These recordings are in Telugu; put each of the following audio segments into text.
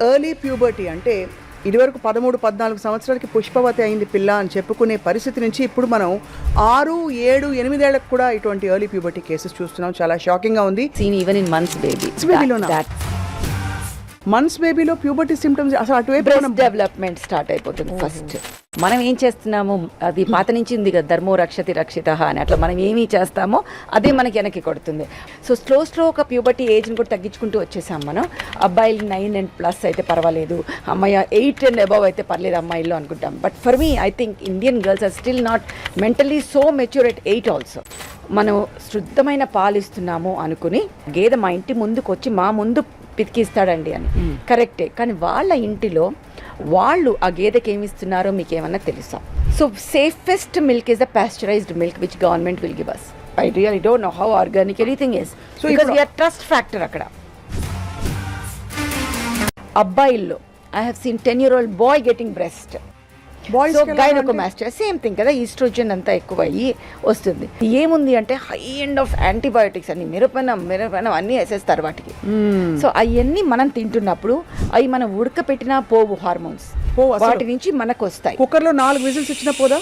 ఎర్లీ ప్యూబర్టీ అంటే ఇదివరకు 13-14 సంవత్సరాలకి పుష్పవతి అయింది పిల్ల అని చెప్పుకునే పరిస్థితి నుంచి ఇప్పుడు మనం 6, 7, 8 ఏళ్లకు కూడా ఇటువంటి ఎర్లీ ప్యూబర్టీ కేసెస్ చూస్తున్నాం. చాలా షాకింగ్గా ఉంది. Seen even in months baby. Months బేబీలో ప్యూబర్టీ సిమ్టమ్స్ అసలు అటువైపు డెవలప్మెంట్ స్టార్ట్ అయిపోతుంది. ఫస్ట్ మనం ఏం చేస్తున్నాము, అది పాత నుంచి ఉంది కదా, ధర్మో రక్షతి రక్షిత అని, అట్లా మనం ఏమి చేస్తామో అదే మనకి వెనక్కి కొడుతుంది. సో స్లో ఒక ప్యూబర్టీ ఏజ్ని కూడా తగ్గించుకుంటూ వచ్చేసాం మనం. అబ్బాయిలు 9+ అయితే పర్వాలేదు, అమ్మాయి 8 and above అయితే పర్లేదు అమ్మాయిల్లో అనుకుంటాం. But for me I think Indian girls are still not mentally so mature at 8 also. మనం శుద్ధమైన పాలు ఇస్తున్నాము అనుకుని గేదె మా ఇంటి ముందుకు వచ్చి మా ముందు పితికిస్తాడండి అని కరెక్టే, కానీ వాళ్ళ ఇంటిలో వాళ్ళు ఆ గేదెకి ఏమి ఇస్తున్నారో మీకు ఏమన్నా తెలుసా? So safest milk is the pasteurised milk which government will give us. I really don't know how organic anything is, so because we are trust factor అక్కడ. అబ్బాయిల్లో I have seen 10-year-old boy getting breast. So gynaecomastia same thing కదా, ఈస్ట్రోజన్ అంతా ఎక్కువ అయ్యి వస్తుంది. ఏముంది అంటే హై ఎండ్ ఆఫ్ యాంటీబయోటిక్స్ అని మిరపనం అన్నీ వేసేస్తారు వాటికి. సో అవన్నీ మనం తింటున్నప్పుడు అవి మనం ఉడకపెట్టినా పోవు, హార్మోన్స్ వాటి నుంచి మనకు వస్తాయి. కుక్కర్లో 4 విజిల్స్ ఇచ్చినా పోదు.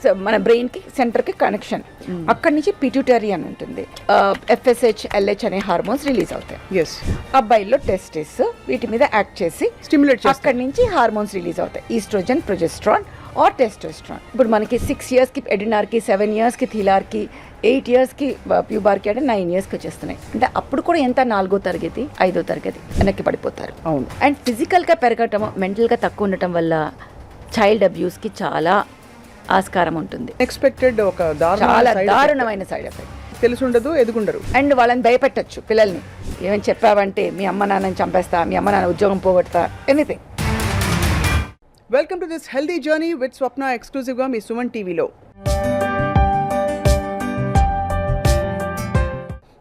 సో మన బ్రెయిన్ కి సెంటర్ కి కనెక్షన్, అక్కడి నుంచి పిట్యూటరీ అని ఉంటుంది, FSH LH అనే హార్మోన్స్ రిలీజ్ అవుతాయి. అబ్బాయిల్లో టెస్టిస్ వీటి మీద యాక్ట్ చేసి స్టిమ్యులేట్ చేస్తాయి, అక్కడి నుంచి హార్మోన్స్ రిలీజ్ అవుతాయి, ఈస్ట్రోజన్, ప్రొజెస్ట్రాన్ ఆర్ టెస్టోస్ట్రాన్. ఇప్పుడు మనకి 6 yearsకి ఎడినార్కి, 7 yearsకి థిలార్కి, 8 yearsకి ప్యూబార్కి, అంటే 9 yearsకి వచ్చేస్తున్నాయి. అంటే అప్పుడు కూడా ఎంత 4వ తరగతి 5వ తరగతి వెనక్కి పడిపోతారు. అవును. అండ్ ఫిజికల్గా పెరగటం, మెంటల్గా తక్కువ ఉండటం వల్ల చైల్డ్ అబ్యూస్కి చాలా ఆస్కారం ఉంటుంది. ఎక్స్పెక్టెడ్ ఒక చాలా దారుణమైన సైడ్ ఎఫెక్ట్. తెలుసుండదు, ఎదుగుండరు. అండ్ వాళ్ళని భయపెట్టచ్చు పిల్లల్ని. ఏమని చెప్పావంటే మీ అమ్మ నాన్నని చంపేస్తా, మీ అమ్మ నాన్న ఉద్యోగం పోగొడతా, anything. Welcome to this healthy journey with Swapna, ఎక్స్క్లూజివ్గా మీ సుమన్ టీవీలో.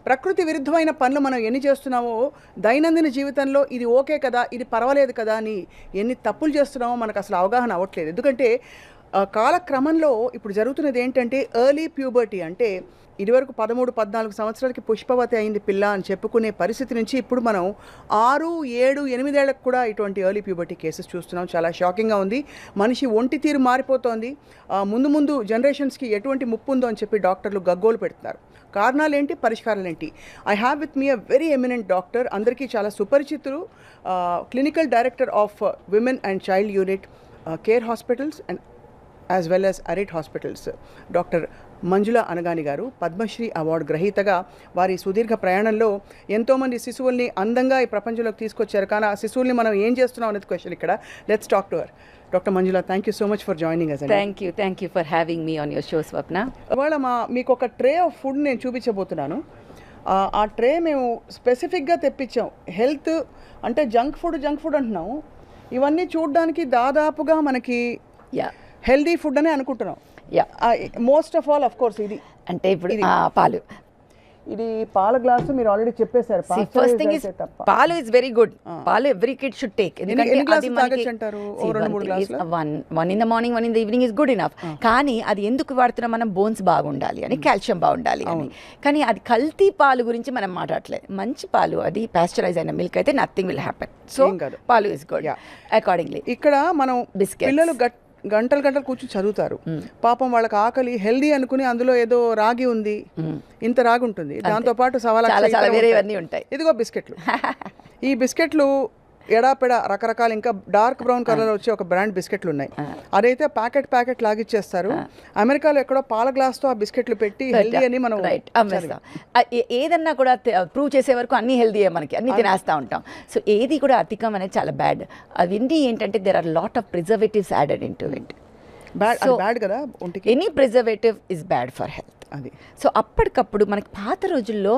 ప్రకృతి విరుద్ధమైన పనులు మనం ఎన్ని చేస్తున్నామో దైనందిన జీవితంలో ఇది ఓకే కదా, ఇది పర్వాలేదు కదా అని ఎన్ని తప్పులు చేస్తున్నామో మనకు అసలు అవగాహన అవ్వట్లేదు. ఎందుకంటే కాలక్రమంలో ఇప్పుడు జరుగుతున్నది ఏంటంటే ఎర్లీ ప్యూబర్టీ అంటే ఇదివరకు 13-14 సంవత్సరాలకి పుష్పవతి అయింది పిల్ల అని చెప్పుకునే పరిస్థితి నుంచి ఇప్పుడు మనం 6, 7, 8 ఏళ్లకు కూడా ఇటువంటి ఎర్లీ ప్యూబర్టీ కేసెస్ చూస్తున్నాం. చాలా షాకింగ్గా ఉంది. మనిషి ఒంటి తీరు మారిపోతోంది. ముందు జనరేషన్స్కి ఎటువంటి ముప్పు ఉందో అని చెప్పి డాక్టర్లు గగ్గోలు పెడుతున్నారు. కారణాలు ఏంటి, పరిష్కారాలు ఏంటి? I have with me a very eminent doctor, అందరికీ చాలా సుపరిచితులు, clinical director of women and child unit, care hospitals and as well as Arete hospitals, doctor Manjula Anagani garu. Padmashri award గ్రహీతగా వారి సుదీర్ఘ ప్రయాణంలో ఎంతోమంది శిశువుల్ని అందంగా ఈ ప్రపంచంలోకి తీసుకొచ్చారు. కానీ ఆ శిశువుల్ని మనం ఏం చేస్తున్నాం అనేది క్వశ్చన్ ఇక్కడ. Let's talk to her. Doctor Manjula, thank you so much for joining us. Thank you for having me on your show Swapna. ఇవాళ మీకు ఒక ట్రే ఆఫ్ ఫుడ్ నేను చూపించబోతున్నాను. ఆ ట్రే మేము స్పెసిఫిక్గా తెప్పించాం. హెల్త్ అంటే జంక్ ఫుడ్ అంటున్నాము, ఇవన్నీ చూడడానికి దాదాపుగా మనకి హెల్దీ ఫుడ్ అని అనుకుంటున్నాం. Most of all, of course, ఇది అంటే ఇప్పుడు పాలు, ఇది పాల గ్లాసు మీరు ఆల్రెడీ చెప్పేశారు. ఫస్ట్ థింగ్ ఇస్ పాలు ఇస్ వెరీ గుడ్. పాలు every kid should take. One in the morning, 1 in the evening is good enough. కానీ అది ఎందుకు వాడుతున్నాం మనం? బోన్స్ బాగుండాలి అని, కాల్షియం బాగుండాలి అని. కానీ అది కల్తీ పాలు గురించి మనం మాట్లాడలేదు. మంచి పాలు, అది పాస్చరైజ్ అయిన మిల్క్ అయితే నథింగ్ విల్ హ్యాపెన్. సో పాలు ఇస్ గుడ్ అకార్డింగ్లీ. ఇక్కడ మనం పిల్లలు గంటలు కూర్చొని చదువుతారు. పాపం వాళ్ళకి ఆకలి, హెల్దీ అనుకుని అందులో ఏదో రాగి ఉంది, ఇంత రాగి ఉంటుంది, దాంతో పాటు ఉంటాయి. ఇదిగో బిస్కెట్లు. ఈ బిస్కెట్లు ఎడాపెడా రకరకాల ఇంకా డార్క్ బ్రౌన్ కలర్ వచ్చే ఒక బ్రాండ్ బిస్కెట్లు ఉన్నాయి. అదైతే ప్యాకెట్ లాగిచ్చేస్తారు. అమెరికాలో ఎక్కడో పాల గ్లాస్తో ఆ బిస్కెట్లు పెట్టి హెల్దీ అని మనం ఏదన్నా కూడా ప్రూవ్ చేసే వరకు అన్ని హెల్దీయే, మనకి అన్ని తినేస్తూ ఉంటాం. సో ఏది కూడా అధికం అనేది చాలా బ్యాడ్. అవన్నీ ఏంటంటే there are lot of preservatives added into it. Bad కదా ఒంటికి. Any preservative is bad for health. అది. సో అప్పటికప్పుడు మనకి పాత రోజుల్లో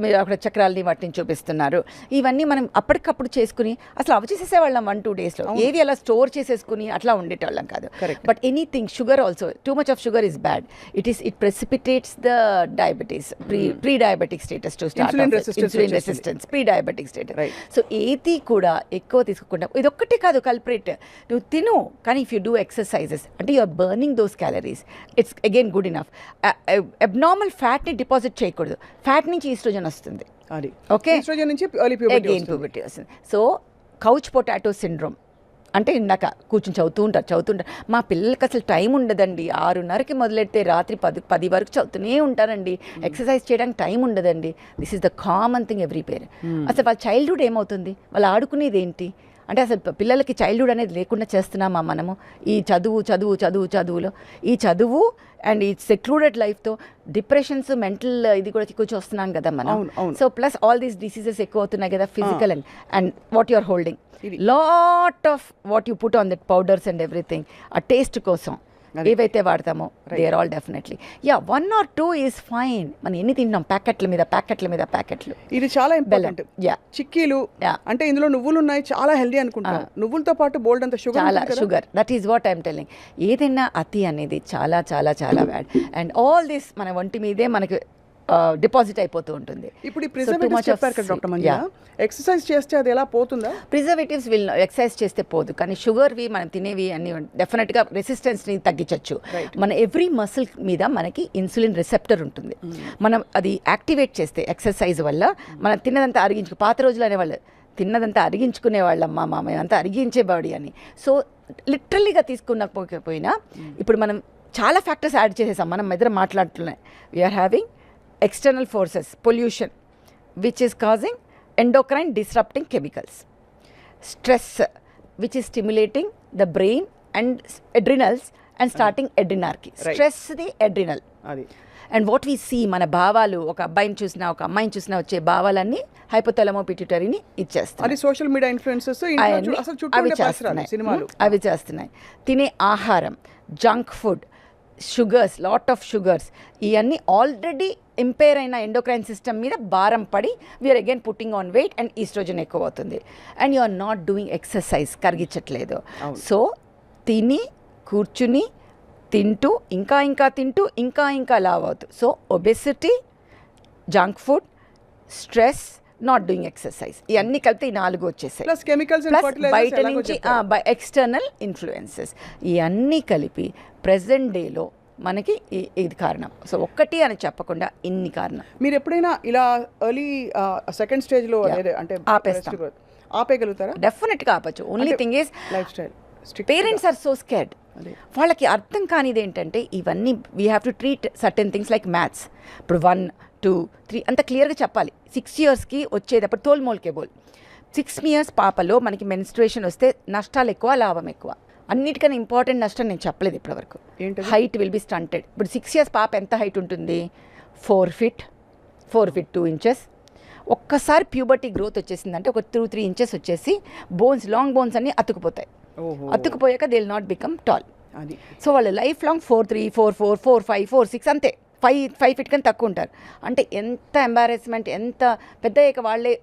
మీరు అక్కడ చక్రాలని వాటిని చూపిస్తున్నారు, ఇవన్నీ మనం అప్పటికప్పుడు చేసుకుని అసలు అవి చేసేసేవాళ్ళం 1-2 daysలో. ఏవి అలా స్టోర్ చేసేసుకుని అట్లా ఉండేటోళ్ళం కాదు. But anything, sugar also, too much of sugar is bad. It precipitates the diabetes, pre diabetic status to start, insulin resistance, pre diabetic status. So ఏది కూడా ఎక్కువ తీసుకోకుండా, ఇదొక్కటే కాదు కల్ప్రిట్. నువ్వు తిను, కానీ ఇఫ్ యూ డూ ఎక్సర్సైజెస్ అంటే you are burning those calories, it's again good enough. Abnormal ఫ్యాట్ని డిపాజిట్ చేయకూడదు. ఫ్యాట్ నుంచి ఈస్ట్రోజన్ వస్తుంది. అది ఓకే, ఈస్ట్రోజన్ నుంచి ప్యూబర్టీ వస్తుంది. So couch potato syndrome. అంటే ఇందాక కూర్చొని చదువుతుంటారు. మా పిల్లలకి అసలు టైం ఉండదండి. 6:30కి మొదలెడితే రాత్రి 10 వరకు చదువుతూనే ఉంటారండి. ఎక్సర్సైజ్ చేయడానికి టైం ఉండదండి. This is the common thing every parent. అసలు వాళ్ళ చైల్డ్హుడ్ ఏమవుతుంది, వాళ్ళు ఆడుకునేది ఏంటి అంటే అసలు పిల్లలకి చైల్డ్హుడ్ అనేది లేకుండా చేస్తున్నామా మనము? ఈ చదువులో ఈ చదువు అండ్ ఈ సెక్లూడెడ్ లైఫ్తో డిప్రెషన్స్, మెంటల్ ఇది కూడా కొంచెం వస్తున్నాం కదా మనం. So plus all these diseases ఎక్కువ అవుతున్నాయి కదా, physical and what you are holding lot of what you put on that powders and everything ఆ టేస్ట్ కోసం ఏవైతే వాడతామో they are all definitely 1 or 2 is fine. మనం ఎన్ని తింటాం ప్యాకెట్ల మీద. ఇది చాలా ఇంపార్టెంట్. చిక్కీలు అంటే ఇందులో నువ్వులు ఉన్నాయి, చాలా హెల్దీ అనుకుంటాం. నువ్వులతో పాటు బోల్డ్ అంత sugar. That is what I'm telling. ఏదైనా అతి అనేది చాలా చాలా చాలా బ్యాడ్. అండ్ ఆల్ దిస్ మన ఒంటి మీదే మనకి డిపాజిట్ అయిపోతూ ఉంటుంది. ఇప్పుడు ఈ ప్రిజర్వేటివ్స్ చెప్పారు కదా డాక్టర్ మంజుల, ఎక్సర్సైజ్ చేస్తే అది ఎలా పోతుందా? ప్రిజర్వేటివ్స్ ఎక్సర్సైజ్ చేస్తే పోదు, కానీ షుగర్వి మనం తినేవి అన్ని డెఫినెట్గా రెసిస్టెన్స్ని తగ్గించవచ్చు. మన ఎవ్రీ మసిల్ మీద మనకి ఇన్సులిన్ రిసెప్టర్ ఉంటుంది. మనం అది యాక్టివేట్ చేస్తే ఎక్సర్సైజ్ వల్ల మనం తిన్నదంతా పాత రోజులు అనేవాళ్ళు తిన్నదంతా అరిగించుకునే వాళ్ళమ్మా మేమంతా అరిగించే బాడీ అని. సో లిటరల్లీగా తీసుకున్నపోయినా ఇప్పుడు మనం చాలా ఫ్యాక్టర్స్ యాడ్ చేసేసాం. మనం ఇద్దరు మాట్లాడుతున్నాయి. We are having external forces, pollution, which is causing endocrine disrupting chemicals, stress, which is stimulating the brain and adrenals and starting adrenarchy. Stress the adrenal. And what we see, మన భావాలు, ఒక అబ్బాయిని చూసినా ఒక అమ్మాయిని చూసినా వచ్చే భావాలన్నీ హైపోథాలమో పిట్యూటరీని ఇచ్చేస్తాయి. అది సోషల్ మీడియా ఇన్ఫ్లుయెన్సెస్ అవి చేస్తున్నాయి. తినే ఆహారం, junk food, sugars, lot of sugars, ఇవన్నీ ఆల్రెడీ ఇంపేర్ అయిన ఎండోక్రైన్ సిస్టమ్ మీద భారం పడి we are again putting on weight and oestrogen ఎక్కువ అవుతుంది. And you are not doing exercise, కరిగించట్లేదు. సో తిని కూర్చుని తింటూ ఇంకా తింటూ ఇంకా లావ్ అవుతుంది. So obesity, junk food, stress, not doing exercise, ఇవన్నీ కలిపి 4 వచ్చేసాయి. ప్లస్ కెమికల్స్, బయట నుంచి ఎక్స్టర్నల్ ఇన్ఫ్లుయెన్సెస్, ఇవన్నీ కలిపి ప్రెజెంట్ డేలో మనకి ఇది కారణం. సో ఒక్కటి అని చెప్పకుండా ఇన్ని కారణం. మీరు ఎప్పుడైనా ఇలా ఎర్లీ సెకండ్ స్టేజ్లో అంటే ఆపేయగలుగుతారా? డెఫినెట్గా ఆపచ్చు. Only thing is lifestyle. Parents are so scared. వాళ్ళకి అర్థం కానిది ఏంటంటే ఇవన్నీ we have to treat certain things like maths. ఇప్పుడు 1, 2, 3 అంత క్లియర్గా చెప్పాలి. 6 yearsకి వచ్చేటప్పుడు తోల్మోల్కే బోల్. 6 years పాపలో మనకి మెన్స్ట్రుయేషన్ వస్తే నష్టాలు ఎక్కువ, లాభం ఎక్కువ. అన్నిటికన్నా ఇంపార్టెంట్ నష్టం నేను చెప్పలేదు ఇప్పటివరకు. Height will be stunted. ఇప్పుడు 6 years పాప ఎంత హైట్ ఉంటుంది? 4 feet 2 inches. ఒక్కసారి ప్యూబర్టీ గ్రోత్ వచ్చేసిందంటే ఒక 2-3 inches వచ్చేసి బోన్స్, లాంగ్ బోన్స్ అన్నీ అతుకుపోతాయి. అతుకుపోయాక they will not become tall. So వాళ్ళు లైఫ్ లాంగ్ 4'3", 4'4", 4'5", 4'6" అంతే. 5 feet కన్నా తక్కువ ఉంటారు. అంటే ఎంత ఎంబారెస్మెంట్, ఎంత పెద్ద వాళ్ళే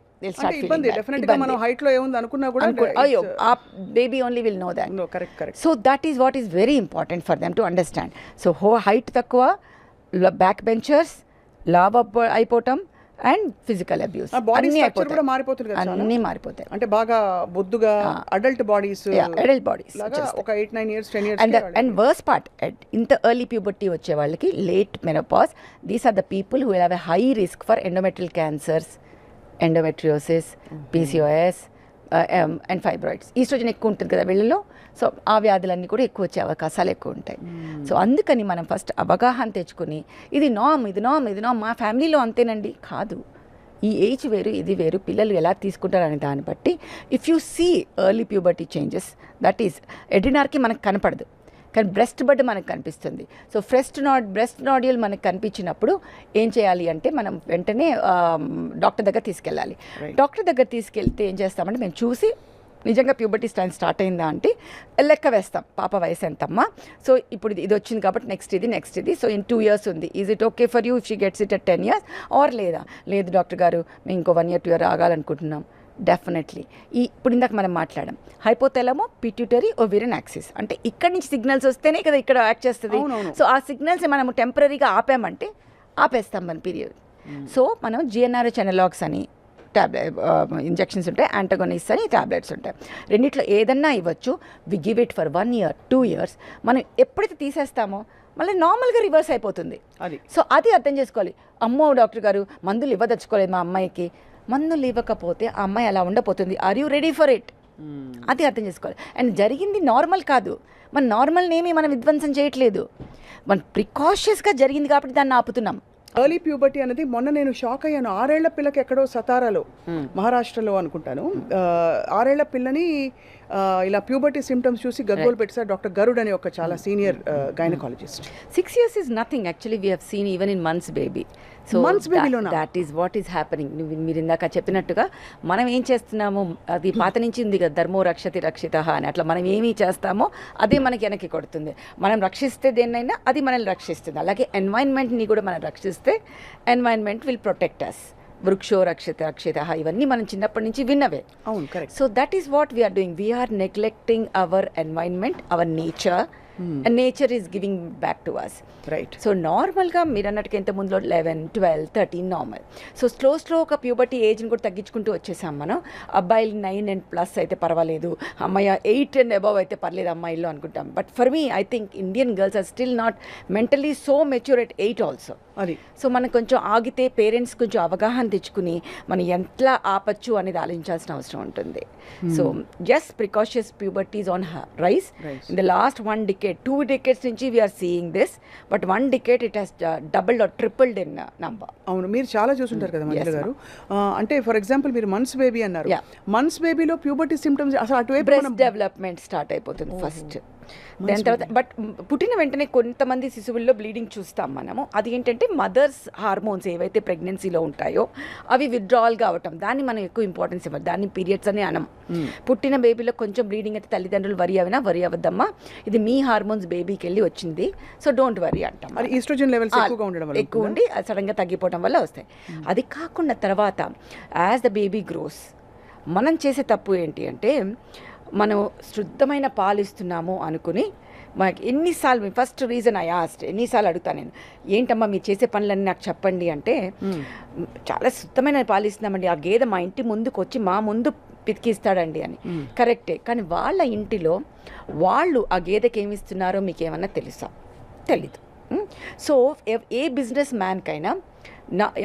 అయ్యో ఆ baby only will know that. So that is what is very important for them to understand. So height తక్కువ, బ్యాక్ బెంచర్స్, లావ్ అయిపోవటం అండ్ ఫిజికల్ అబ్యూస్ అన్నీ మారిపోతాయి. అంటే బాగా బొద్దుగా అడల్ట్ బాడీస్ ఒక 8-9 years 10 years. And worse part, ఇంత ఎర్లీ ప్యూబర్టీ వచ్చే వాళ్ళకి late menopause, these are the people who have a high risk for endometrial cancers, endometriosis, PCOS and fibroids. Oestrogen ఎక్కువ ఉంటుంది కదా వీళ్ళలో. సో ఆ వ్యాధులన్నీ కూడా ఎక్కువ వచ్చే అవకాశాలు ఎక్కువ ఉంటాయి. సో అందుకని మనం ఫస్ట్ అవగాహన తెచ్చుకుని ఇది నామ్ మా ఫ్యామిలీలో అంతేనండి కాదు, ఈ ఏజ్ వేరు ఇది వేరు, పిల్లలు ఎలా తీసుకుంటారు అనే దాన్ని బట్టి if you see early puberty changes, that is adrenarche మనకు కనపడదు కానీ బ్రెస్ట్ బడ్ మనకు కనిపిస్తుంది. సో బ్రెస్ట్ నాడ్యూల్ మనకు కనిపించినప్పుడు ఏం చేయాలి అంటే మనం వెంటనే డాక్టర్ దగ్గర తీసుకెళ్ళాలి. డాక్టర్ దగ్గర తీసుకెళ్తే ఏం చేస్తామంటే మేము చూసి నిజంగా ప్యూబర్టీ స్టార్ట్ అయిందా అంటే లెక్క వేస్తాం, పాప వయసు ఎంతమ్మా, సో ఇప్పుడు ఇది వచ్చింది కాబట్టి నెక్స్ట్ ఇది, సో ఇన్ 2 years ఉంది, is it okay for you if she gets it at 10 years or లేదు డాక్టర్ గారు మేము ఇంకో 1 year 2 year ఆగాలనుకుంటున్నాం. డెఫినెట్లీ ఇప్పుడు ఇందాక మనం మాట్లాడాం హైపోథాలమో పిట్యూటరీ ఓవేరియన్ యాక్సిస్, అంటే ఇక్కడి నుంచి సిగ్నల్స్ వస్తేనే కదా ఇక్కడ యాక్ట్ చేస్తుంది. సో ఆ సిగ్నల్స్ మనం టెంపరీగా ఆపామంటే ఆపేస్తాం మన పీరియడ్. సో మనం GnRH అనలాగ్స్ అని ఇంజెక్షన్స్ ఉంటాయి, యాంటగోనిస్ట్ అని టాబ్లెట్స్ ఉంటాయి. రెండిట్లో ఏదన్నా ఇవ్వచ్చు. We give it for 1 year 2 years. మనం ఎప్పుడైతే తీసేస్తామో మళ్ళీ నార్మల్గా రివర్స్ అయిపోతుంది. సో అది అర్థం చేసుకోవాలి. అమ్మో డాక్టర్ గారు మందులు ఇవ్వదలుచుకోలేదు మా అమ్మాయికి, మందులు ఇవ్వకపోతే ఆ అమ్మాయి అలా ఉండపోతుంది. Are you ready for it? అది అర్థం చేసుకోవాలి. అండ్ జరిగింది నార్మల్ కాదు, మన నార్మల్నేమి మనం విధ్వంసం చేయట్లేదు, మన ప్రికాషియస్గా జరిగింది కాబట్టి దాన్ని ఆపుతున్నాం. ఎర్లీ ప్యూబర్టీ అనేది మొన్న నేను షాక్ అయ్యాను. 6 ఏళ్ల పిల్లకి ఎక్కడో సతారాలో, మహారాష్ట్రలో అనుకుంటాను, 6 ఏళ్ల పిల్లని ఇలా ప్యూబర్టీ సిమ్టమ్స్ చూసి గగ్గోలు పెట్టారు డాక్టర్ గరుడ్ అని ఒక చాలా senior gynaecologist. 6 years is nothing actually, we have seen even in months baby. So months babyలోనా? that is what is happening. మీరు ఇందాక చెప్పినట్టుగా మనం ఏం చేస్తున్నాము, అది పాత నుంచి ఉంది కదా, ధర్మో రక్షతి రక్షితః అని, అట్లా మనం ఏమి చేస్తామో అదే మనకి వెనక్కి కొడుతుంది. మనం రక్షిస్తే దేన్నైనా అది మనల్ని రక్షిస్తుంది. అలాగే ఎన్వైరన్మెంట్ని కూడా మనం రక్షిస్తే ఎన్వైరన్మెంట్ విల్ ప్రొటెక్ట్ అస్. వృక్షో రక్షిత ఇవన్నీ మనం చిన్నప్పటి నుంచి విన్నవే. అవును, correct. So that is what we're doing, we're neglecting our environment, our nature, and nature is giving back to us. Right. So నార్మల్గా మీరు అన్నట్టుగా ఇంత ముందులో 11, 12, 13 నార్మల్. సో స్లో ఒక ప్యూబర్టీ ఏజ్ని కూడా తగ్గించుకుంటూ వచ్చేసాం మనం. అబ్బాయిలు 9 and plus అయితే పర్వాలేదు, అమ్మాయి 8 and above అయితే పర్లేదు అమ్మాయిల్లో అనుకుంటాం. But for me I think Indian girls are still not mentally so mature at 8 also. అది సో మనం కొంచెం ఆగితే పేరెంట్స్ కొంచెం అవగాహన తెచ్చుకుని మనం ఎంతలా ఆపచ్చు అనేది ఆలోచించాల్సిన అవసరం ఉంటుంది. So just precautious puberties on rise in the last 1 decade, 2 decades నుంచి we are seeing this, but 1 decade it has doubled or tripled in number. అవును, మీరు చాలా చూసుంటారు కదా మంజుల గారు. అంటే ఫర్ ఎగ్జాంపుల్ మీరు మంత్స్ బేబీ అన్నారు. మంత్స్ బేబీలో ప్యూబర్టీ సిమ్టమ్స్ అసలు అటువైపు బ్రెస్ట్ డెవలప్మెంట్ స్టార్ట్ అయిపోతుంది ఫస్ట్. దాని తర్వాత బట్ పుట్టిన వెంటనే కొంతమంది శిశువుల్లో బ్లీడింగ్ చూస్తాం మనము. అది ఏంటంటే మదర్స్ హార్మోన్స్ ఏవైతే ప్రెగ్నెన్సీలో ఉంటాయో అవి విత్డ్రావల్ కావటం, దాన్ని మనం ఎక్కువ ఇంపార్టెన్స్ ఇవ్వాలి. దాన్ని పీరియడ్స్ అని అనం. పుట్టిన బేబీలో కొంచెం బ్లీడింగ్ అయితే తల్లిదండ్రులు వరి అవ్వద్దమ్మా, ఇది మీ హార్మోన్స్ బేబీకి వెళ్ళి వచ్చింది, సో డోంట్ వరీ అంటాం. ఈస్ట్రోజన్ లెవెల్స్ ఎక్కువ ఉండి సడన్గా తగ్గిపోవడం వల్ల వస్తాయి. అది కాకుండా తర్వాత యాజ్ ద బేబీ గ్రోస్ మనం చేసే తప్పు ఏంటి అంటే, మనం శుద్ధమైన పాలు ఇస్తున్నాము అనుకుని మనకి ఎన్నిసార్లు, ఫస్ట్ రీజన్ ఐ ఆస్క్డ్, ఎన్నిసార్లు అడుగుతాను నేను, ఏంటమ్మా మీరు చేసే పనులన్నీ నాకు చెప్పండి అంటే, చాలా శుద్ధమైన పాలు ఇస్తున్నామండి, ఆ గేదె మా ఇంటి ముందుకు వచ్చి మా ముందు పితికిస్తాడండి అని. కరెక్టే, కానీ వాళ్ళ ఇంటిలో వాళ్ళు ఆ గేదెకి ఏమి ఇస్తున్నారో మీకు ఏమన్నా తెలుసా? తెలీదు. సో ఏ బిజినెస్ మ్యాన్కైనా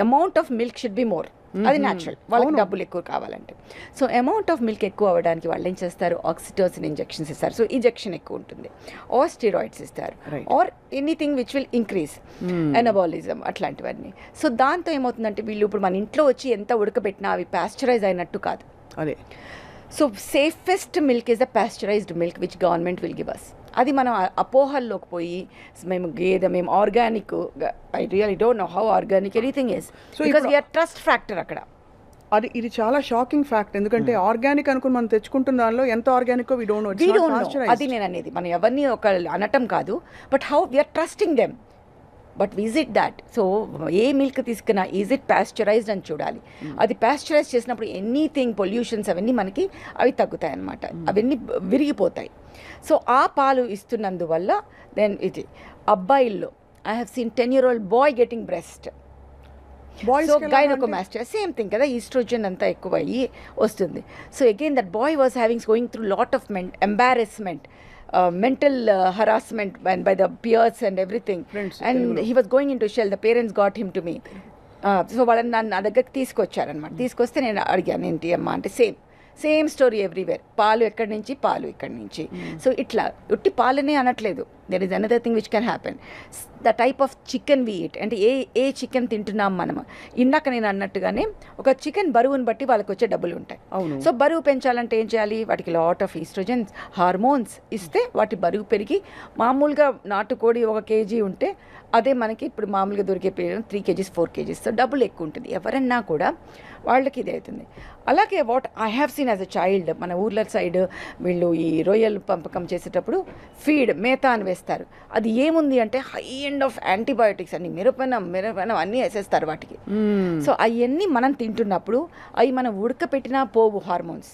amount of milk should be more, అది న్యాచురల్, వాళ్ళకి డబ్బులు ఎక్కువ కావాలంటే. సో అమౌంట్ ఆఫ్ మిల్క్ ఎక్కువ అవ్వడానికి వాళ్ళు ఏం చేస్తారు, ఆక్సిటోసిన్ ఇంజెక్షన్స్ ఇస్తారు, సో ఇంజెక్షన్ ఎక్కువ ఉంటుంది, ఆర్ స్టెరాయిడ్స్ ఇస్తారు, or anything which will increase anabolism, అట్లాంటివన్నీ. సో దాంతో ఏమవుతుందంటే వీళ్ళు ఇప్పుడు మన ఇంట్లో వచ్చి ఎంత ఉడకబెట్టినా అవి పాస్చరైజ్ అయినట్టు కాదు. అదే. So safest milk is the pasteurised milk which government will give us. అది మనం అపోహల్లోకి పోయి మేము organic, I really don't know how organic anything is, because we are trust factor అక్కడ. ఇది చాలా షాకింగ్ ఫ్యాక్ట్. ఎందుకంటే ఆర్గానిక్ అనుకుని మనం తెచ్చుకుంటున్న దానిలో ఎంత ఆర్గానిక్ వి డోంట్ నో. అది నేను అనేది, మనం ఎవరిని ఒక అనటం కాదు, but how we're trusting them. But is it that? So ఏ మిల్క్ తీసుకున్నా ఈజ్ ఇట్ పాస్చరైజ్డ్ అని చూడాలి. అది పాస్చరైజ్ చేసినప్పుడు ఎనీథింగ్ పొల్యూషన్స్ అవన్నీ మనకి అవి తగ్గుతాయి అన్నమాట, అవన్నీ విరిగిపోతాయి. సో ఆ పాలు ఇస్తున్నందువల్ల దెన్ ఇది అబ్బాయిల్లో I have seen 10-year-old boy getting breast. So gynaecomastia same thing కదా, ఈస్ట్రోజన్ అంతా ఎక్కువ అయ్యి వస్తుంది. So again that boy was going through lot of embarrassment, mental harassment by the peers and everything, and he was going into shell. The parents got him to me. So వాళ్ళని నా దగ్గరికి తీసుకొచ్చారనమాట. తీసుకొస్తే నేను అడిగాను ఏంటి అమ్మా అంటే, సేమ్ స్టోరీ ఎవ్రీవేర్, పాలు ఎక్కడి నుంచి, పాలు ఇక్కడి నుంచి. సో ఇట్లా ఉట్టి పాలనే అనట్లేదు, there is another thing which can happen. The type of chicken we eat, అంటే ఏ చికెన్ తింటున్నాం మనం. ఇందాక నేను అన్నట్టుగానే ఒక చికెన్ బరువుని బట్టి వాళ్ళకి వచ్చే డబ్బులు ఉంటాయి. సో బరువు పెంచాలంటే ఏం చేయాలి, వాటికి లాట్ ఆఫ్ ఈస్ట్రోజన్స్ హార్మోన్స్ ఇస్తే వాటి బరువు పెరిగి, మామూలుగా నాటుకోడి 1 kg ఉంటే అదే మనకి ఇప్పుడు మామూలుగా దొరికే 3 kgs 4 kgs, సో డబ్బులు ఎక్కువ ఉంటుంది. ఎవరన్నా కూడా వాళ్ళకి ఇది అవుతుంది. అలాగే what I have scene as a child, మన ఊర్ల సైడ్ వీళ్ళు ఈ రొయ్యలు పెంపకం చేసేటప్పుడు ఫీడ్ మేతా అని వేస్తారు. అది ఏముంది అంటే హై ఎండ్ ఆఫ్ యాంటీబయాటిక్స్ అన్ని, మిరపనం అన్నీ వేసేస్తారు వాటికి. సో అవన్నీ మనం తింటున్నప్పుడు అవి మనం ఉడకపెట్టినా పోవు, హార్మోన్స్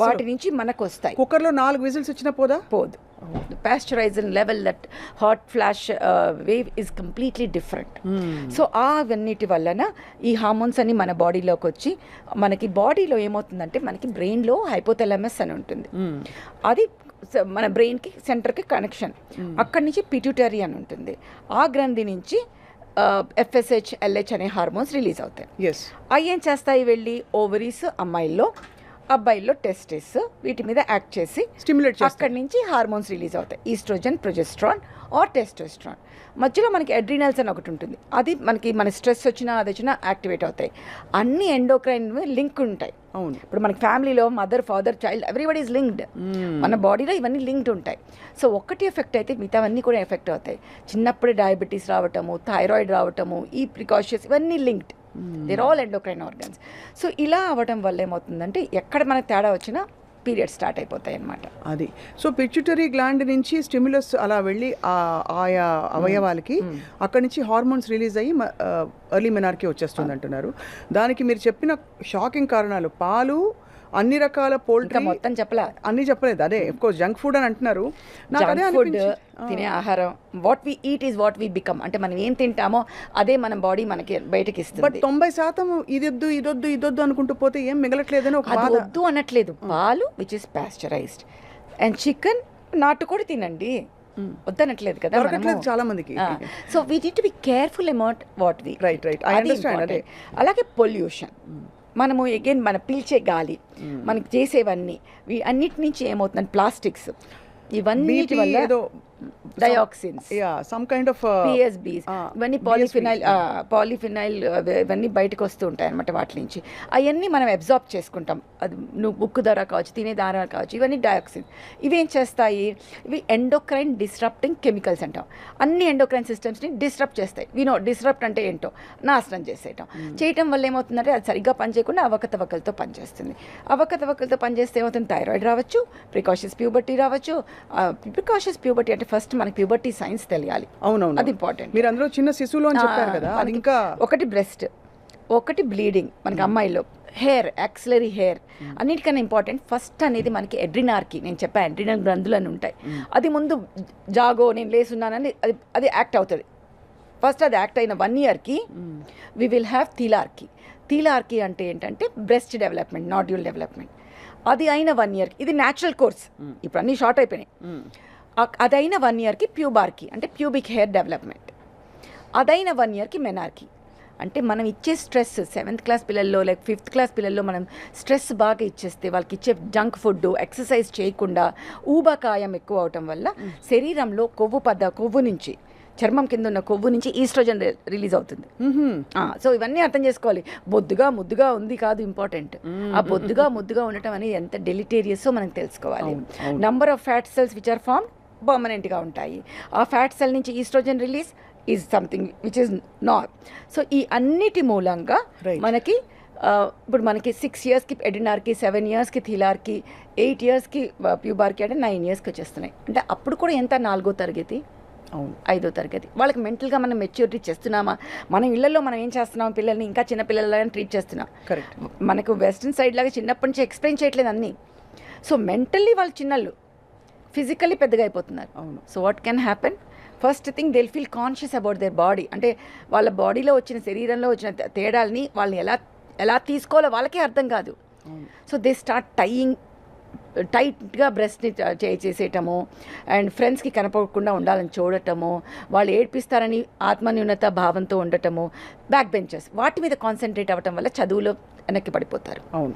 వాటి నుంచి మనకు వస్తాయి. కుక్కర్లో 4 విజిల్స్ వచ్చినా పోదు. Pasteurisation level, that hot flash wave is completely different. So అవన్నిటి వలన ఈ హార్మోన్స్ అన్ని మన బాడీలోకి వచ్చి, మనకి బాడీలో ఏమవుతుందంటే మనకి బ్రెయిన్లో హైపోథాలమస్ అని ఉంటుంది, అది మన బ్రెయిన్కి సెంటర్కి కనెక్షన్. అక్కడి నుంచి పిట్యూటరీ అని ఉంటుంది, ఆ గ్రంథి నుంచి FSH, LH అనే హార్మోన్స్ రిలీజ్ అవుతాయి. అవి ఏం చేస్తాయి, వెళ్ళి ఓవరీస్ అమ్మాయిల్లో, అబ్బాయిల్లో టెస్టిస్ వీటి మీద యాక్ట్ చేసి స్టిమ్యులేట్ చేస్తాయి. అక్కడి నుంచి హార్మోన్స్ రిలీజ్ అవుతాయి, ఈస్ట్రోజన్, ప్రొజెస్ట్రాన్ ఆర్ టెస్టోస్ట్రాన్. మధ్యలో మనకి అడ్రినల్స్ అని ఒకటి ఉంటుంది, అది మనకి మన స్ట్రెస్ వచ్చినా అది వచ్చినా యాక్టివేట్ అవుతాయి. అన్ని ఎండోక్రైన్ లింక్ ఉంటాయి. అవును. ఇప్పుడు మనకి ఫ్యామిలీలో mother, father, child everybody is linked. మన బాడీలో ఇవన్నీ లింక్డ్ ఉంటాయి. సో ఒక్కటి ఎఫెక్ట్ అయితే మిగతావన్నీ కూడా ఎఫెక్ట్ అవుతాయి. చిన్నప్పుడే డయాబెటీస్ రావటము, థైరాయిడ్ రావటము, ఈ ప్రికాషన్స్ ఇవన్నీ linked. They're all endocrine organs. So ఇలా అవ్వడం వల్ల ఏమవుతుందంటే ఎక్కడ మనకు తేడా వచ్చినా పీరియడ్స్ స్టార్ట్ అయిపోతాయి అన్నమాట. అది సో పిట్యూటరీ గ్లాండ్ నుంచి స్టిమ్యులస్ అలా వెళ్ళి ఆయా అవయవాలకి అక్కడి నుంచి హార్మోన్స్ రిలీజ్ అయ్యి ఎర్లీ మెనార్కీ వచ్చేస్తుంది అంటున్నారు. దానికి మీరు చెప్పిన షాకింగ్ కారణాలు పాలు, అన్ని రకాల పోల్ట్రీ, మొత్తం చెప్పలా, అన్ని చెప్పలేదు. అదే కోర్స్ జంక్ ఫుడ్ అని అంటున్నారు. ఫుడ్ తినే ఆహారం, what we eat is what we become. అంటే మనం ఏం తింటామో అదే మన బాడీ మనకి బయటకి ఇస్తుంది. బట్ 90% ఇదొద్దు ఇదొద్దు ఇదొద్దు అనుకుంటూ పోతే ఏం మిగలట్లేదని ఒక బాధ. వద్దు అనట్లేదు. పాలు which is pasteurised and chicken నాటుకోడి తినండి, వద్దనట్లేదు కదా, దొరకట్లేదు చాలా మందికి. So we need to be careful about what we. Right right, I understand. అలాగే పొల్యూషన్, మనము అగైన్ మన పీల్చే గాలి, మనకి చేసేవన్నీ అన్నిటి నుంచి ఏమవుతుందంటే ప్లాస్టిక్స్, ఇవన్నీ వల్ల dioxins, some kind of PSBs, ఇవన్నీ పాలిఫినైల్ ఇవన్నీ బయటకు వస్తూ ఉంటాయి అనమాట. వాటి నుంచి అవన్నీ మనం అబ్జార్బ్ చేసుకుంటాం. అది నువ్వు ఉక్కు ద్వారా కావచ్చు, తినే ద్వారా కావచ్చు, ఇవన్నీ డయాక్సిన్. ఇవేం చేస్తాయి? ఇవి ఎండోక్రైన్ డిస్రప్టింగ్ కెమికల్స్ అంటాం. అన్ని ఎండోక్రైన్ సిస్టమ్స్ని డిస్రప్ట్ చేస్తాయి. డిస్రప్ట్ అంటే ఏంటో నాశనం చేసేయటం. చేయటం వల్ల ఏమవుతుందంటే అది సరిగ్గా పనిచేయకుండా అవకతవకలతో పనిచేస్తుంది. అవకతవకలతో పనిచేస్తే ఏమవుతుంది? థైరాయిడ్ రావచ్చు, ప్రికాషస్ ప్యూబర్టీ రావచ్చు. ప్రికాషస్ ప్యూబర్టీ అంటే ఫస్ట్ మనకి ప్యూబర్టీ సైన్స్ తెలియాలి. అవునవును, అది ఇంపార్టెంట్. మీరు అందులో చిన్న శిశువులో అని చెప్పారు కదా, అది ఇంకా ఒకటి బ్రెస్ట్, ఒకటి బ్లీడింగ్ మనకి అమ్మాయిలో, హెయిర్, యాక్సిలరీ హెయిర్, అన్నిటికన్నా ఇంపార్టెంట్ ఫస్ట్ అనేది మనకి అడ్రినార్కీ. నేను చెప్పాను అడ్రినల్ గ్రంథులు అని ఉంటాయి. అది ముందు జాగో నేను లేసున్నానని అది యాక్ట్ అవుతుంది. ఫస్ట్ అది యాక్ట్ అయిన 1 yearకి వి విల్ హ్యావ్ థీలార్కీ. థీలార్కీ అంటే ఏంటంటే బ్రెస్ట్ డెవలప్మెంట్, నాడ్యూల్ డెవలప్మెంట్. అది అయిన 1 yearకి, ఇది న్యాచురల్ కోర్స్, ఇప్పుడు అన్నీ షార్ట్ అయిపోయినాయి. అదైన 1 yearకి ప్యూబార్కీ అంటే ప్యూబిక్ హెయిర్ డెవలప్మెంట్. అదైన 1 yearకి మెనార్కీ అంటే మనం ఇచ్చే స్ట్రెస్ 7th క్లాస్ పిల్లల్లో లేక 5th క్లాస్ పిల్లల్లో మనం స్ట్రెస్ బాగా ఇచ్చేస్తే వాళ్ళకి ఇచ్చే జంక్ ఫుడ్, ఎక్సర్సైజ్ చేయకుండా ఊబకాయం ఎక్కువ అవటం వల్ల శరీరంలో కొవ్వు నుంచి, చర్మం కింద ఉన్న కొవ్వు నుంచి ఈస్ట్రోజన్ రిలీజ్ అవుతుంది. సో ఇవన్నీ అర్థం చేసుకోవాలి. ముద్దుగా ఉంది కాదు ఇంపార్టెంట్, ఆ ముద్దుగా ఉండటం అనేది ఎంత డెలిటేరియస్ మనకు తెలుసుకోవాలి. Number of fat cells which are form పర్మనెంట్గా ఉంటాయి. ఆ ఫ్యాట్ సెల్ నుంచి oestrogen release is something which is not. So ఈ అన్నిటి మూలంగా మనకి ఇప్పుడు మనకి 6 yearsకి ఎడినార్కి, 7 yearsకి థీలార్కి, 8 yearsకి ప్యూబార్కి అంటే 9 yearsకి వచ్చేస్తున్నాయి. అంటే అప్పుడు కూడా ఎంత 4వ తరగతి, 5వ తరగతి. వాళ్ళకి మెంటల్గా మనం మెచ్యూరిటీ చేస్తున్నామా? మనం ఇళ్లలో మనం ఏం చేస్తున్నాం? పిల్లల్ని ఇంకా చిన్న పిల్లలగా ట్రీట్ చేస్తున్నాం. కరెక్ట్. మనకు వెస్ట్రన్ సైడ్ లాగా చిన్నప్పటి నుంచి ఎక్స్ప్లెయిన్ చేయట్లేదు అన్నీ. సో మెంటల్లీ వాళ్ళు చిన్నళ్ళు, ఫిజికల్లీ పెద్దగా అయిపోతున్నారు. So what can happen? First thing they will feel conscious about their body. అంటే వాళ్ళ బాడీలో వచ్చిన, శరీరంలో వచ్చిన తేడాలని వాళ్ళని ఎలా తీసుకోవాలో వాళ్ళకే అర్థం కాదు. సో దే స్టార్ట్ టైట్గా బ్రెస్ట్ని చేసేయటము, అండ్ ఫ్రెండ్స్కి కనపడకుండా ఉండాలని చూడటము, వాళ్ళు ఏడ్పిస్తారని ఆత్మన్యూనత భావంతో ఉండటము, బ్యాక్ బెంచర్స్, వాటి మీద కాన్సన్ట్రేట్ అవ్వటం వల్ల చదువులో వెనక్కి పడిపోతారు. అవును.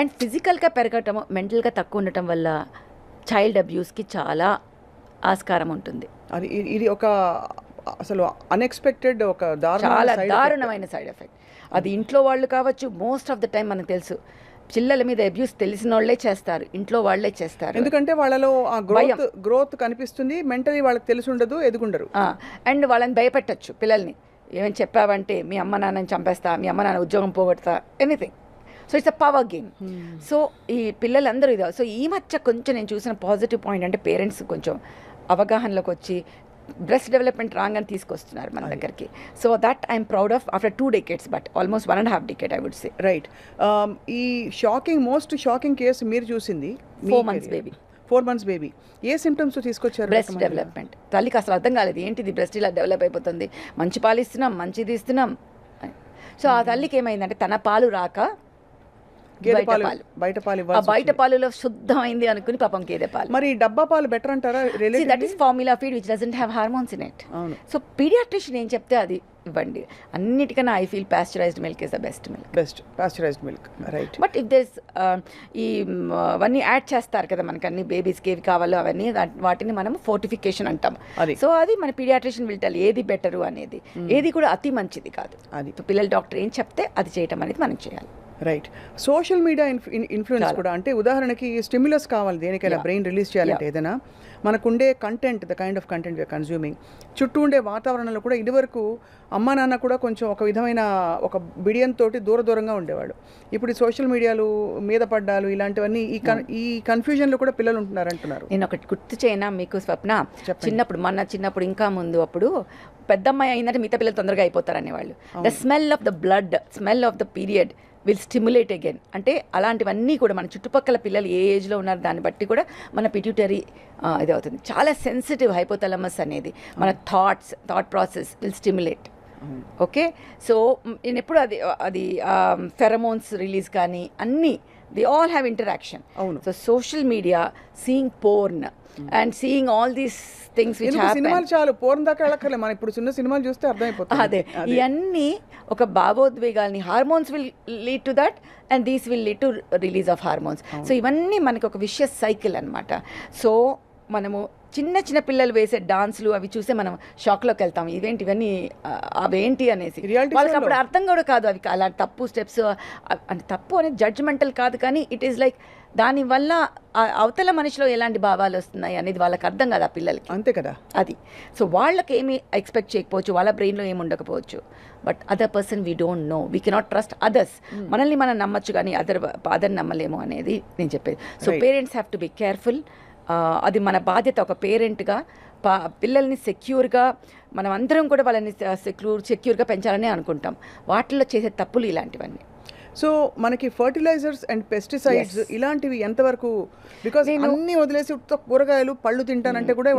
అండ్ ఫిజికల్గా పెరగటము, మెంటల్గా తక్కువ ఉండటం వల్ల చైల్డ్ అబ్యూస్కి చాలా ఆస్కారం ఉంటుంది. అది ఇది ఒక అసలు అన్ఎక్స్పెక్టెడ్, ఒక చాలా దారుణమైన సైడ్ ఎఫెక్ట్. అది ఇంట్లో వాళ్ళు కావచ్చు, మోస్ట్ ఆఫ్ ద టైం మనకు తెలుసు పిల్లల మీద అబ్యూస్ తెలిసిన వాళ్ళే చేస్తారు, ఇంట్లో వాళ్ళే చేస్తారు. ఎందుకంటే వాళ్ళలో ఆ గ్రోత్ కనిపిస్తుంది, మెంటలీ వాళ్ళకి తెలిసి ఉండదు, ఎదుగుండరు. అండ్ వాళ్ళని భయపెట్టచ్చు పిల్లల్ని. ఏమని చెప్పావంటే మీ అమ్మ నాన్నని చంపేస్తా, మీ అమ్మ నాన్న ఉద్యోగం పోగొడతా, anything. So it's a power game. So ఈ పిల్లలందరూ ఇదే. సో ఈ మధ్య కొంచెం నేను చూసిన పాజిటివ్ పాయింట్ అంటే పేరెంట్స్ కొంచెం అవగాహనలోకి వచ్చి బ్రెస్ట్ డెవలప్మెంట్ రాంగని తీసుకొస్తున్నారు మన దగ్గరికి. So that I'm proud of after 2 decades, but almost 1.5 decade I would say. Right. ఈ మోస్ట్ షాకింగ్ కేసు మీరు చూసింది 4 months బేబీ. 4 months బేబీ ఏ సిమ్టమ్స్ తీసుకొచ్చారు? Breast development. తల్లికి అసలు అర్థం కాలేదు, ఏంటిది బ్రెస్ట్ ఇలా డెవలప్ అయిపోతుంది, మంచి పాలు ఇస్తున్నాం, మంచిది ఇస్తున్నాం. సో ఆ తల్లికి ఏమైందంటే తన పాలు రాక బయట పాలులో శుద్ధమైంది అనుకుని పాపం గేదె పాలు. మరి డబ్బా పాలు బెటర్ అంటారా? That is formula feed which doesn't have hormones in it. So paediatrician ఏం చెప్తే అది ఇవ్వండి. అన్నిటికన్నా I feel pasteurised milk is the best milk. Best pasteurised milk, right. But if this ఈ అవన్నీ యాడ్ చేస్తారు కదా మనకు అన్ని బేబీస్కి ఏవి కావాలో అవన్నీ వాటిని మనం ఫోర్టిఫికేషన్ అంటాం. సో అది మన పీడియాట్రిషియన్ విల్ ఏది బెటరు అనేది. ఏది కూడా అతి మంచిది కాదు. అది పిల్లల డాక్టర్ ఏం చెప్తే అది చేయటం అనేది మనం చేయాలి. రైట్. సోషల్ మీడియా ఇన్ఫ్లుయెన్స్ కూడా, అంటే ఉదాహరణకి స్టిమ్యులస్ కావాలి దేనికైనా, బ్రెయిన్ రిలీజ్ చేయాలంటే ఏదైనా, మనకుండే content, the kind of content we're consuming, చుట్టూ ఉండే వాతావరణంలో కూడా ఇదివరకు అమ్మా నాన్న కూడా కొంచెం ఒక విధమైన ఒక బిడియంతో దూరంగా ఉండేవాడు. ఇప్పుడు ఈ సోషల్ మీడియాలు మీద పడ్డాలు ఇలాంటివన్నీ ఈ కన్ఫ్యూజన్లో కూడా పిల్లలు ఉంటున్నారు అంటున్నారు. నేను ఒకటి గుర్తు చేయనా మీకు స్వప్న, చిన్నప్పుడు ఇంకా ముందు అప్పుడు పెద్దమ్మాయి అయిందంటే మిగతా పిల్లలు తొందరగా అయిపోతారు అనేవాళ్ళు. The smell of the blood, smell of the period will stimulate again. అంటే అలాంటివన్నీ కూడా మన చుట్టుపక్కల పిల్లలు ఏ ఏజ్లో ఉన్నారు దాన్ని బట్టి కూడా మన పిట్యూటరీ ఇది అవుతుంది. చాలా సెన్సిటివ్ హైపోథాలమస్ అనేది, మన thought process will stimulate. Okay, so నేను ఎప్పుడు అది ఫెరమోన్స్ రిలీజ్ కానీ అన్నీ దే ఆల్ హ్యావ్ ఇంటరాక్షన్. అవును. So social media, seeing porn and seeing all these things which happen. సినిమాలు చాలు, పోర్న్ దాకా వెళ్ళక్కర్లే, మనం ఇప్పుడు చిన్న సినిమాలు చూస్తే అర్థమైపోతుంది. అదే ఇవన్నీ ఒక భావోద్వేగాల్ని, hormones will lead to that and these will lead to release of hormones. So ఇవన్నీ మనకి ఒక విషయస్ సైకిల్ అనమాట. సో మనము చిన్న పిల్లలు వేసే డాన్స్లు అవి చూస్తే మనం షాక్లోకి వెళ్తాం, ఇవన్నీ అవేంటి అనేసి. వాళ్ళకి అప్పుడు అర్థం కూడా కాదు అవి అలా తప్పు స్టెప్స్ అంటే తప్పు అనేది జడ్జ్మెంటల్ కాదు, కానీ ఇట్ ఈస్ లైక్ దానివల్ల అవతల మనిషిలో ఎలాంటి భావాలు వస్తున్నాయి అనేది వాళ్ళకి అర్థం కాదు ఆ పిల్లలకి. అంతే కదా అది. సో వాళ్ళకి ఏమి ఎక్స్పెక్ట్ చేయకపోవచ్చు, వాళ్ళ బ్రెయిన్లో ఏమి ఉండకపోవచ్చు, but other person we don't know, we cannot trust others. మనల్ని మనం నమ్మచ్చు కానీ అదర్ నమ్మలేము అనేది నేను చెప్పేది. So parents have to be careful. అది మన బాధ్యత ఒక పేరెంట్గా. పిల్లల్ని సెక్యూర్గా మనం అందరం కూడా వాళ్ళని సెక్యూర్గా పెంచాలని అనుకుంటాం. వాటిల్లో చేసే తప్పులు ఇలాంటివన్నీ. సో మనకి ఫర్టిలైజర్స్ అండ్ పెస్టిసైడ్స్ ఇలాంటివి ఎంతవరకు, బికాజ్ అన్ని వదిలేసి కూరగాయలు పళ్ళు తింటానంటే కూడా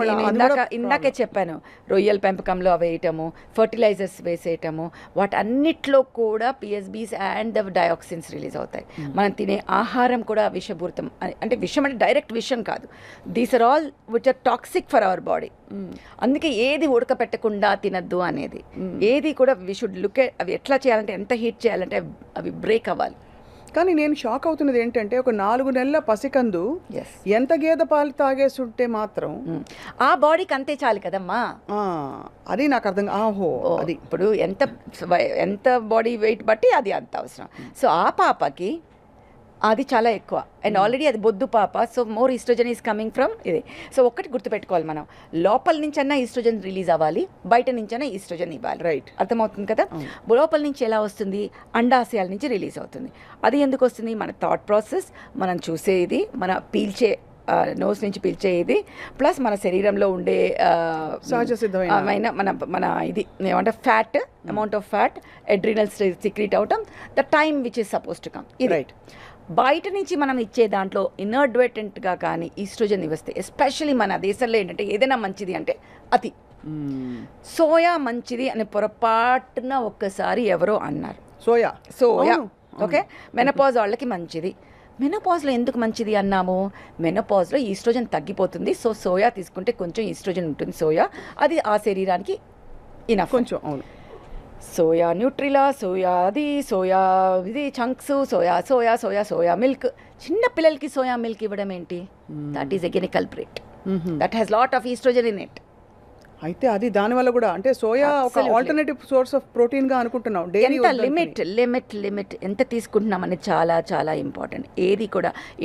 ఇందాకే చెప్పాను, రొయ్యల పెంపకంలో వేయటము, ఫర్టిలైజర్స్ వేసేయటము, వాటన్నిట్లో కూడా PSBs and the dioxins release అవుతాయి. మనం తినే ఆహారం కూడా విషపూరితం, అంటే విషం అంటే డైరెక్ట్ విషం కాదు, these are all which are toxic for our body. అందుకే ఏది ఉడకపెట్టకుండా తినద్దు అనేది, ఏది కూడా వి షుడ్ లుక్ ఎట్ అవి ఎట్లా చేయాలంటే, ఎంత హీట్ చేయాలంటే అవి బ్రేక్ అవ్వాలి. కానీ నేను షాక్ అవుతున్నది ఏంటంటే, ఒక 4 నెలల పసికందు ఎంత గేదె పాలు తాగేస్తుంటే మాత్రం ఆ బాడీకి అంతే చాలు కదమ్మా. అది నాకు అర్థం. అది ఇప్పుడు ఎంత బాడీ వెయిట్ బట్టి అది అంత అవసరం. సో ఆ పాపకి అది చాలా ఎక్కువ, అండ్ ఆల్రెడీ అది బొద్దు పాప. So more oestrogen is coming from ఇది. సో ఒక్కటి గుర్తుపెట్టుకోవాలి, మనం లోపల నుంచైనా ఈస్ట్రోజన్ రిలీజ్ అవ్వాలి, బయట నుంచైనా ఈస్ట్రోజన్ ఇవ్వాలి. రైట్, అర్థమవుతుంది కదా. లోపల నుంచి ఎలా వస్తుంది, అండాశయాల నుంచి రిలీజ్ అవుతుంది. అది ఎందుకు వస్తుంది, మన థాట్ ప్రాసెస్, మనం చూసేది, మన పీల్చే నోస్ నుంచి పీల్చేది, ప్లస్ మన శరీరంలో ఉండే సహజ సిద్ధమైన మన ఇది ఏమంటే fat, amount of fat, అడ్రినల్స్ secrete అవటం, the time which is suppose to come. ఇది రైట్. బయట నుంచి మనం ఇచ్చే దాంట్లో ఇన్అడ్వర్టెంట్గా కానీ ఈస్ట్రోజన్ ఇవస్తే, ఎస్పెషలీ మన దేశంలో ఏంటంటే ఏదైనా మంచిది అంటే అతి. సోయా మంచిది అని పొరపాటున ఒక్కసారి ఎవరో అన్నారు. సోయా ఓకే, మెనపాజ్ వాళ్ళకి మంచిది. మెనోపాజ్లో ఎందుకు మంచిది అన్నాము, మెనోపాజ్లో ఈస్ట్రోజన్ తగ్గిపోతుంది. సో సోయా తీసుకుంటే కొంచెం ఈస్ట్రోజన్ ఉంటుంది సోయా, అది ఆ శరీరానికి ఇనఫ్ కొంచెం. అవును, సోయా న్యూట్రిలా, సోయా అది, సోయా ఇది చంక్స్, సోయా మిల్క్. చిన్న పిల్లలకి సోయా మిల్క్ ఇవ్వడం ఏంటి, that is again a culprit. That has lot of oestrogen in it. అయితే అది దానివల్ల కూడా, అంటే సోయా ఒక ఆల్టర్నేటివ్ సోర్స్ ఆఫ్ ప్రోటీన్గా అనుకుంటున్నాం. ఎంత లిమిట్ ఎంత తీసుకుంటున్నాం అనేది చాలా చాలా ఇంపార్టెంట్. ఏది కూడా